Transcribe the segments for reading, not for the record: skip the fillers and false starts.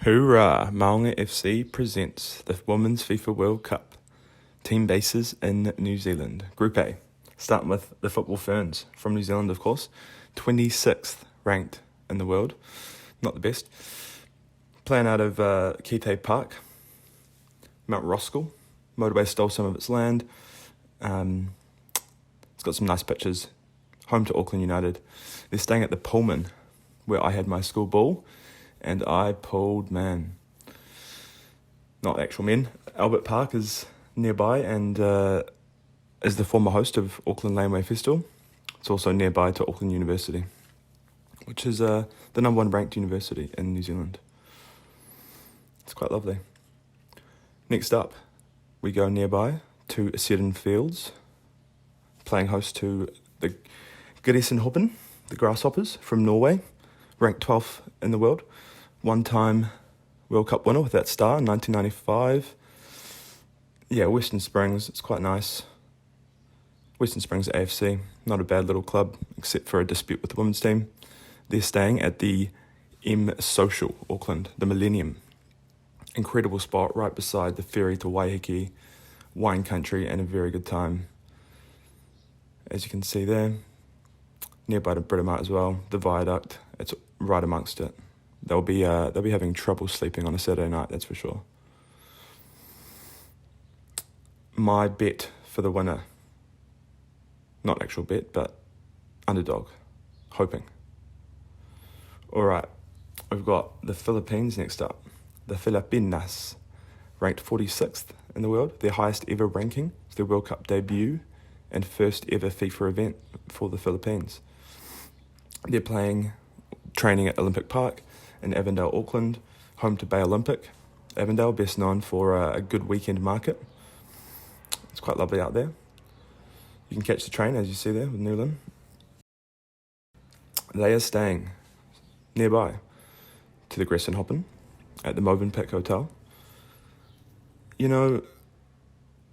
Hoorah! Maunga FC presents the Women's FIFA World Cup. Team bases in New Zealand. Group A, starting with the football Ferns from New Zealand, of course. 26th ranked in the world. Not the best. Playing out of Kite Park, Mount Roskill. Motorway stole some of its land. It's got some nice pitches. Home to Auckland United. They're staying at the Pullman, where I had my school ball, and I pulled, man. Not actual men. Albert Park is nearby and is the former host of Auckland Laneway Festival. It's also nearby to Auckland University, which is the number one ranked university in New Zealand. It's quite lovely. Next up, we go nearby to Seddon Fields, playing host to the Gresshoppene, the Grasshoppers from Norway, ranked 12th in the world. One-time World Cup winner with that star in 1995. Yeah, Western Springs, it's quite nice. Western Springs AFC, not a bad little club, except for a dispute with the women's team. They're staying at the M Social, Auckland, the Millennium. Incredible spot right beside the ferry to Waiheke, wine country, and a very good time. As you can see there, nearby to Britomart as well, the viaduct, it's right amongst it. They'll be having trouble sleeping on a Saturday night, that's for sure. My bet for the winner, not actual bet, but underdog, hoping. All right, we've got the Philippines next up. The Filipinas, ranked 46th in the world, their highest ever ranking. It's their World Cup debut and first ever FIFA event for the Philippines. They're training at Olympic Park in Avondale, Auckland, home to Bay Olympic. Avondale, best known for a good weekend market. It's quite lovely out there. You can catch the train, as you see there, with Newland. They are staying nearby to the Gresshoppene at the Movenpick Hotel. You know,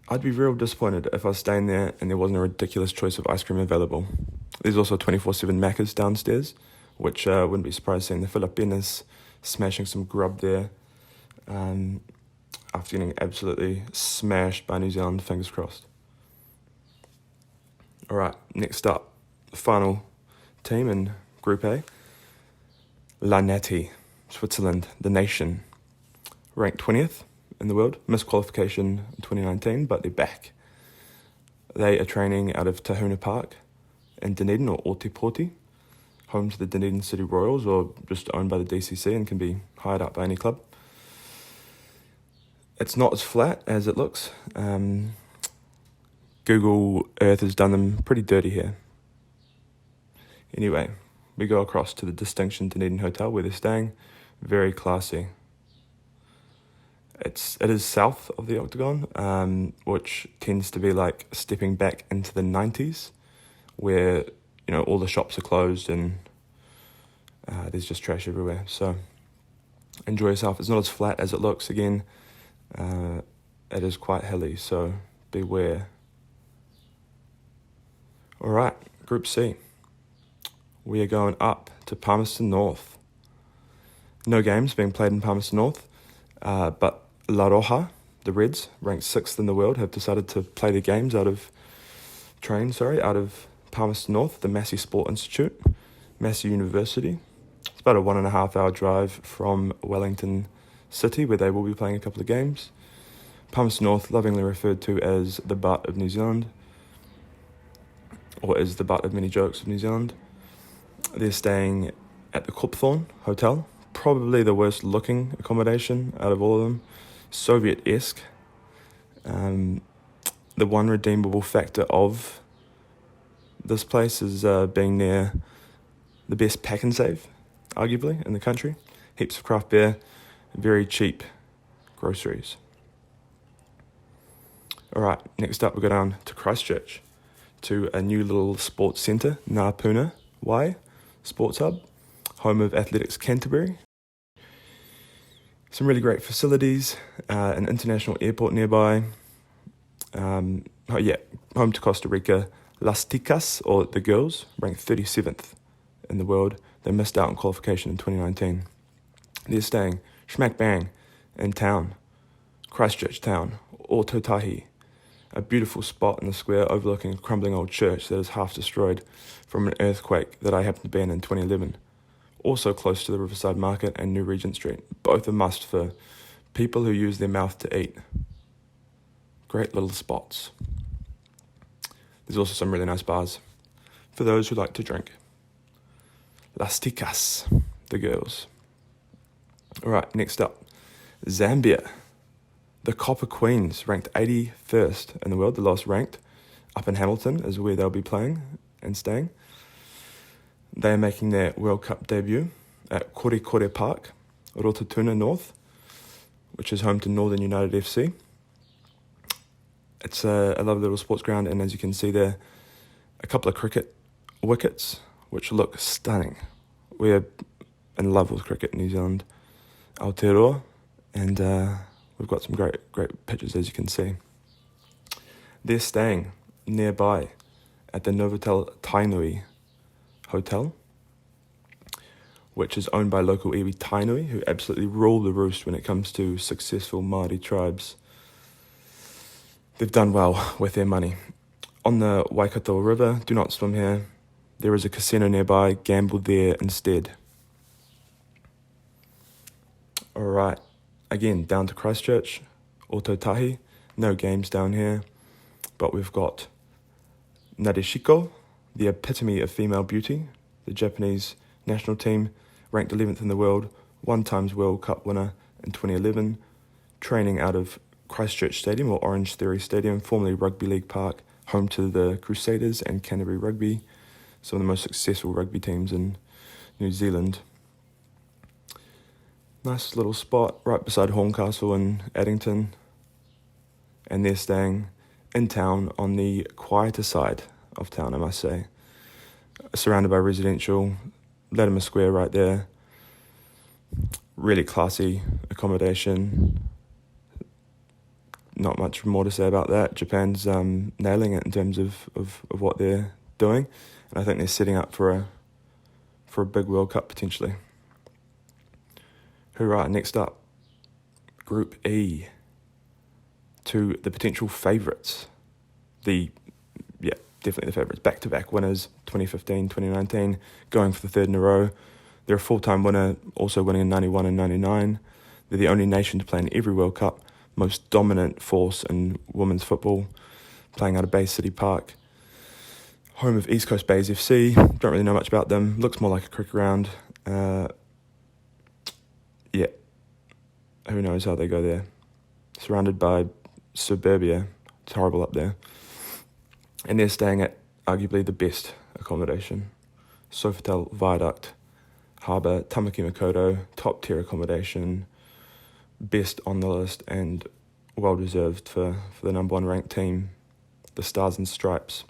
I'd be real disappointed if I was staying there and there wasn't a ridiculous choice of ice cream available. There's also 24/7 Maccas downstairs, which wouldn't be surprised seeing the Filipinas smashing some grub there after getting absolutely smashed by New Zealand, fingers crossed. All right, next up, the final team in Group A. Nati, Switzerland, the nation, ranked 20th in the world, missed qualification in 2019, but they're back. They are training out of Tahuna Park in Dunedin, or Otepoti, home to the Dunedin City Royals, or just owned by the DCC and can be hired out by any club. It's not as flat as it looks. Google Earth has done them pretty dirty here. Anyway, we go across to the Distinction Dunedin Hotel where they're staying. Very classy. It is south of the Octagon, which tends to be like stepping back into the 90s, where all the shops are closed and there's just trash everywhere. So enjoy yourself. It's not as flat as it looks. Again, it is quite hilly, so beware. All right, Group C. We are going up to Palmerston North. No games being played in Palmerston North, but La Roja, the Reds, ranked 6th in the world, have decided to play their games out of Palmerston North, the Massey Sport Institute, Massey University. It's about a 1.5 hour drive from Wellington City, where they will be playing a couple of games. Palmerston North, lovingly referred to as the butt of New Zealand, or is the butt of many jokes of New Zealand. They're staying at the Copthorne Hotel, probably the worst looking accommodation out of all of them. Soviet-esque. The one redeemable factor of this place is being near the best pack and save, arguably, in the country. Heaps of craft beer, very cheap groceries. All right, next up we go down to Christchurch, to a new little sports centre, Puna Wai Sports Hub, home of Athletics Canterbury. Some really great facilities, an international airport nearby. Home to Costa Rica, Las Ticas, or the girls, ranked 37th in the world. They missed out on qualification in 2019. They're staying Smack bang in town, Christchurch town, Otepoti, a beautiful spot in the square overlooking a crumbling old church that is half destroyed from an earthquake that I happened to be in 2011. Also close to the Riverside Market and New Regent Street, both a must for people who use their mouth to eat. Great little spots. There's also some really nice bars for those who like to drink. Las Ticas, the girls. Alright, next up, Zambia. The Copper Queens, ranked 81st in the world, the lowest ranked, up in Hamilton is where they'll be playing and staying. They are making their World Cup debut at Korikori Park, Rototuna North, which is home to Northern United FC. It's a lovely little sports ground, and as you can see there, a couple of cricket wickets, which look stunning. We're in love with cricket in New Zealand, Aotearoa, and we've got some great pictures, as you can see. They're staying nearby at the Novotel Tainui Hotel, which is owned by local iwi Tainui, who absolutely rule the roost when it comes to successful Māori tribes. They've done well with their money. On the Waikato River, do not swim here. There is a casino nearby, gamble there instead. Alright, again, down to Christchurch, Ototahi, no games down here, but we've got Nadeshiko, the epitome of female beauty, the Japanese national team, ranked 11th in the world, 1-time World Cup winner in 2011, training out of Christchurch Stadium, or Orange Theory Stadium, formerly Rugby League Park, home to the Crusaders and Canterbury Rugby, some of the most successful rugby teams in New Zealand. Nice little spot right beside Horncastle in Addington, and they're staying in town on the quieter side of town, I must say. Surrounded by residential, Latimer Square right there. Really classy accommodation. Not much more to say about that. Japan's nailing it in terms of what they're doing, and I think they're setting up for a big World Cup potentially. Hoorah, next up, Group E, to the potential favourites. Definitely the favourites. Back-to-back winners, 2015, 2019, going for the third in a row. They're a full-time winner, also winning in 91 and 99. They're the only nation to play in every World Cup, most dominant force in women's football, playing out of Bay City Park. Home of East Coast Bays FC, don't really know much about them, looks more like a cricket ground. Who knows how they go there. Surrounded by suburbia, it's horrible up there. And they're staying at arguably the best accommodation. Sofitel Viaduct, Harbour, Tamaki Makaurau, top tier accommodation, best on the list and well deserved for the number one ranked team, the Stars and Stripes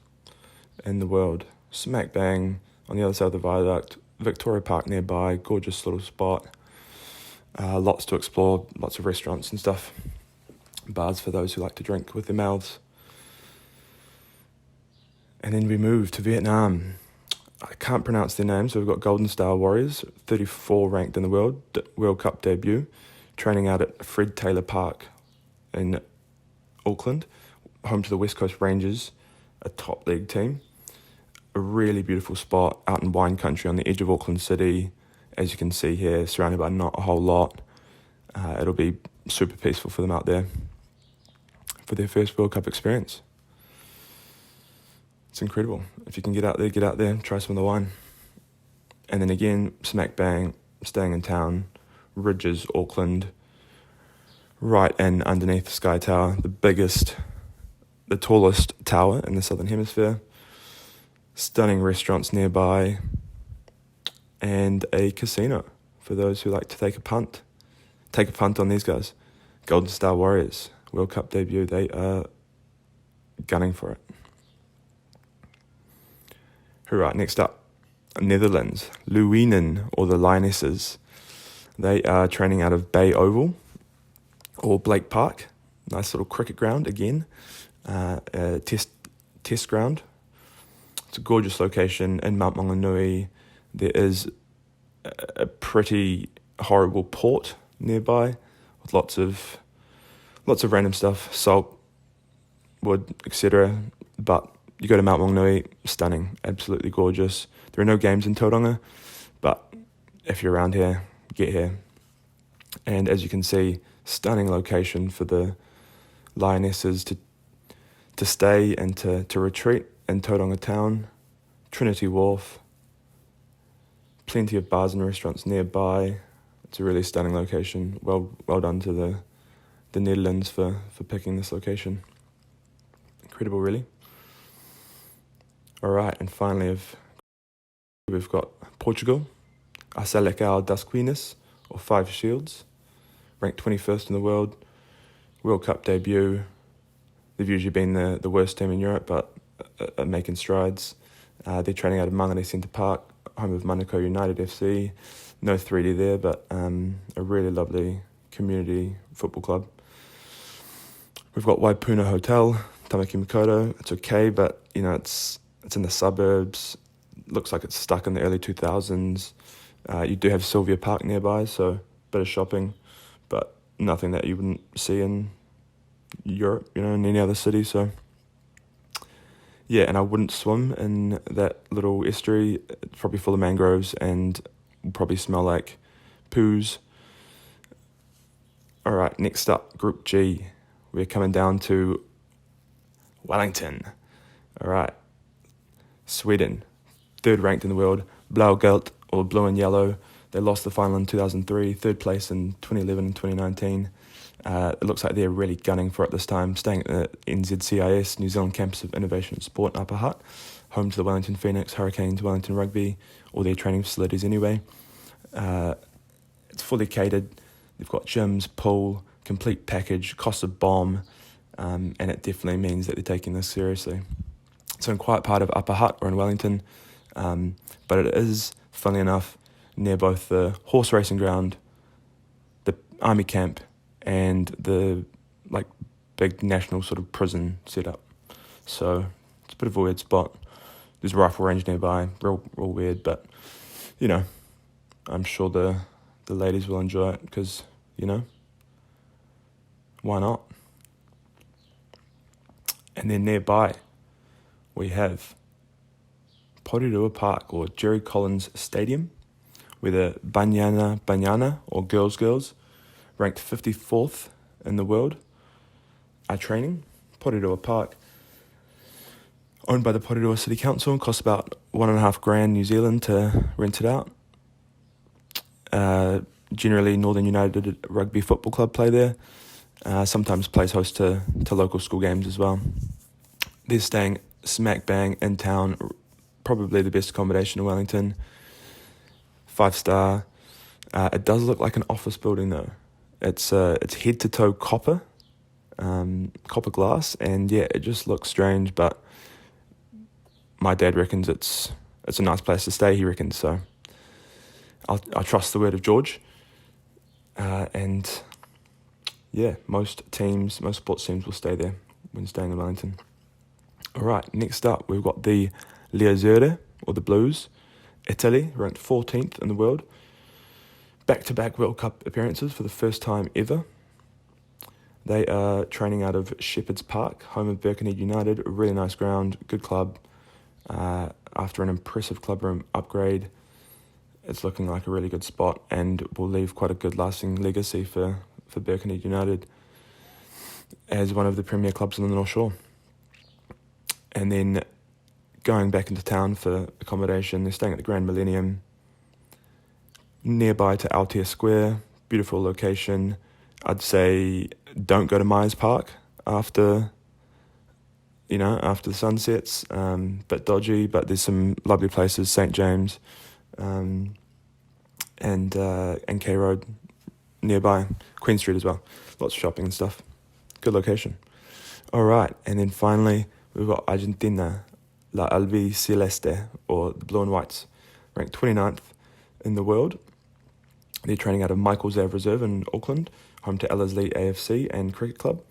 in the world. Smack bang on the other side of the viaduct, Victoria Park nearby, gorgeous little spot. Lots to explore, lots of restaurants and stuff. Bars for those who like to drink with their mouths. And then we move to Vietnam. I can't pronounce their names, so we've got Golden Star Warriors, 34 ranked in the world, World Cup debut, training out at Fred Taylor Park in Auckland, home to the West Coast Rangers, a top league team. A really beautiful spot out in wine country on the edge of Auckland City. As you can see here, surrounded by not a whole lot. It'll be super peaceful for them out there for their first World Cup experience. It's incredible. If you can get out there, try some of the wine. And then again, smack bang, staying in town, Ridges, Auckland, right in underneath the Sky Tower, the tallest tower in the Southern Hemisphere. Stunning restaurants nearby, and a casino for those who like to take a punt. Take a punt on these guys. Golden Star Warriors, World Cup debut, they are gunning for it. Right, next up, Netherlands, Luinen, or the Lionesses. They are training out of Bay Oval, or Blake Park. Nice little cricket ground again, a test ground. It's a gorgeous location in Mount Maunganui. There is a pretty horrible port nearby with lots of random stuff, salt, wood, etc. But you go to Mount Maunganui, stunning, absolutely gorgeous. There are no games in Tauranga, but if you're around here, get here. And as you can see, stunning location for the Lionesses to stay and to retreat in Tauranga town. Trinity Wharf, plenty of bars and restaurants nearby. It's a really stunning location. Well done to the Netherlands for picking this location. Incredible, really. All right, and finally we've got Portugal, a Seleção das Quinas, or Five Shields, ranked 21st in the world. World Cup debut. They've usually been the worst team in Europe, but are making strides. They're training out of Mangere Centre Park, home of Manukau United FC. No 3D there, but a really lovely community football club. We've got Puna Hotel, Tamaki Makaurau. It's okay, but it's in the suburbs. Looks like it's stuck in the early 2000s. You do have Sylvia Park nearby, so a bit of shopping, but nothing that you wouldn't see in Europe, in any other city. So yeah, and I wouldn't swim in that little estuary. It's probably full of mangroves and will probably smell like poos. All right, next up, Group G. We're coming down to Wellington. All right, Sweden, third ranked in the world. Blaugelb, or blue and yellow. They lost the final in 2003, third place in 2011 and 2019. It looks like they're really gunning for it this time, staying at the NZCIS, New Zealand Campus of Innovation and Sport in Upper Hutt, home to the Wellington Phoenix, Hurricanes, Wellington Rugby, all their training facilities anyway. It's fully catered. They've got gyms, pool, complete package, cost a bomb, and it definitely means that they're taking this seriously. So in quite part of Upper Hutt or in Wellington, but it is, funnily enough, near both the horse racing ground, the army camp, and the big national sort of prison setup. So it's a bit of a weird spot. There's a rifle range nearby, real weird, but I'm sure the ladies will enjoy it because why not? And then nearby we have Porirua Park, or Jerry Collins Stadium, where the Banyana, or Girls, ranked 54th in the world, are training. Porirua Park, owned by the Porirua City Council, and costs about $1,500 New Zealand to rent it out. Generally, Northern United Rugby Football Club play there. Sometimes plays host to local school games as well. They're staying smack bang in town, probably the best accommodation in Wellington. 5-star. It does look like an office building though. It's head to toe copper glass, and yeah, it just looks strange. But my dad reckons it's a nice place to stay. He reckons so. I trust the word of George. And yeah, most sports teams will stay there when staying in Wellington. All right, next up we've got the Leazzurri, or the Blues, Italy, ranked 14th in the world. Back-to-back World Cup appearances for the first time ever. They are training out of Shepherd's Park, home of Birkenhead United, a really nice ground, good club. After an impressive clubroom upgrade, it's looking like a really good spot and will leave quite a good lasting legacy for Birkenhead United as one of the premier clubs on the North Shore. And then going back into town for accommodation, they're staying at the Grand Millennium, nearby to Aotea Square, beautiful location. I'd say don't go to Myers Park after the sunsets, bit dodgy, but there's some lovely places, St. James, and K Road nearby, Queen Street as well, lots of shopping and stuff, good location. All right, and then finally we've got Argentina, La Albiceleste, or the Blue and Whites, ranked 29th in the world. They're training out of Michael's Ave Reserve in Auckland, home to Ellerslie AFC and Cricket Club,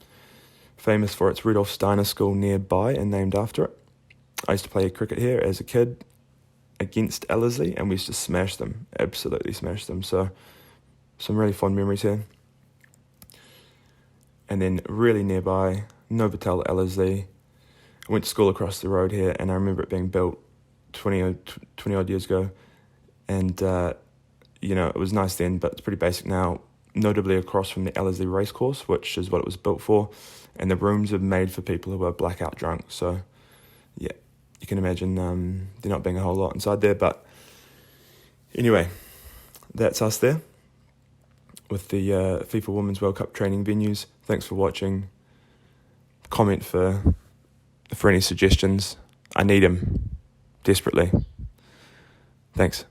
famous for its Rudolf Steiner School nearby and named after it. I used to play cricket here as a kid against Ellerslie, and we used to smash them, absolutely smash them. So some really fond memories here. And then really nearby, Novotel, LSD. I went to school across the road here, and I remember it being built 20 odd years ago. And, it was nice then, but it's pretty basic now. Notably across from the LSD racecourse, which is what it was built for. And the rooms are made for people who are blackout drunk. So, yeah, you can imagine there not being a whole lot inside there. But anyway, that's us there with the FIFA Women's World Cup training venues. Thanks for watching. Comment for any suggestions. I need them desperately. Thanks.